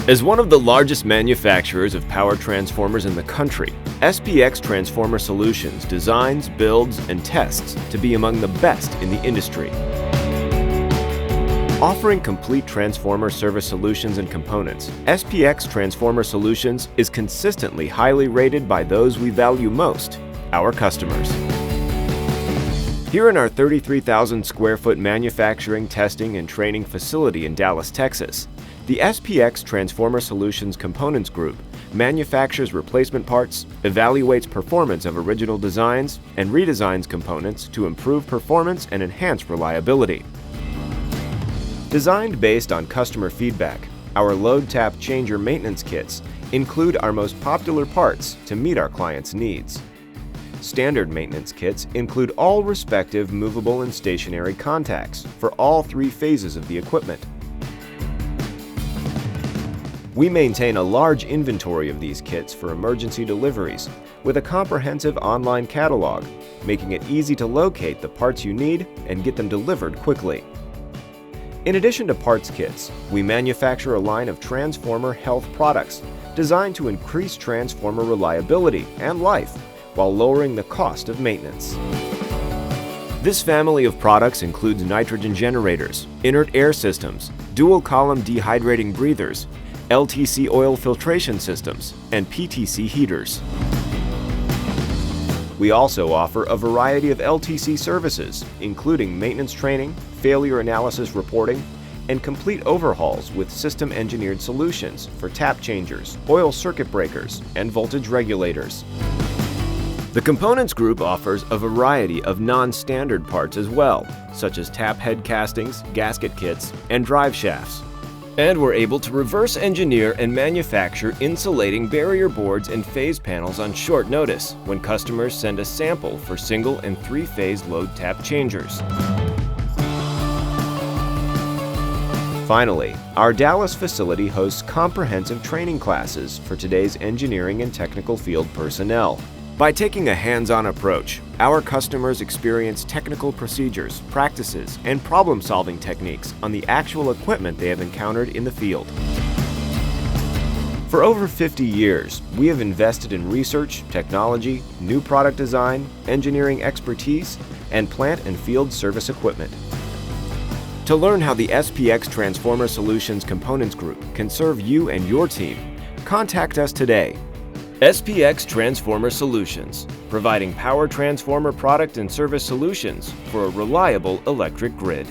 As one of the largest manufacturers of power transformers in the country, SPX Transformer Solutions designs, builds, and tests to be among the best in the industry. Offering complete transformer service solutions and components, SPX Transformer Solutions is consistently highly rated by those we value most, our customers. Here in our 33,000 square foot manufacturing, testing, and training facility in Dallas, Texas, the SPX Transformer Solutions Components Group manufactures replacement parts, evaluates performance of original designs, and redesigns components to improve performance and enhance reliability. Designed based on customer feedback, our load tap changer maintenance kits include our most popular parts to meet our clients' needs. Standard maintenance kits include all respective movable and stationary contacts for all three phases of the equipment. We maintain a large inventory of these kits for emergency deliveries with a comprehensive online catalog, making it easy to locate the parts you need and get them delivered quickly. In addition to parts kits, we manufacture a line of transformer health products designed to increase transformer reliability and life while lowering the cost of maintenance. This family of products includes nitrogen generators, inert air systems, dual-column dehydrating breathers, LTC oil filtration systems, and PTC heaters. We also offer a variety of LTC services, including maintenance training, failure analysis reporting, and complete overhauls with system-engineered solutions for tap changers, oil circuit breakers, and voltage regulators. The Components Group offers a variety of non-standard parts as well, such as tap head castings, gasket kits, and drive shafts. And we're able to reverse engineer and manufacture insulating barrier boards and phase panels on short notice when customers send a sample for single and three-phase load tap changers. Finally, our Dallas facility hosts comprehensive training classes for today's engineering and technical field personnel. By taking a hands-on approach, our customers experience technical procedures, practices, and problem-solving techniques on the actual equipment they have encountered in the field. For over 50 years, we have invested in research, technology, new product design, engineering expertise, and plant and field service equipment. To learn how the SPX Transformer Solutions Components Group can serve you and your team, contact us today. SPX Transformer Solutions, providing power transformer product and service solutions for a reliable electric grid.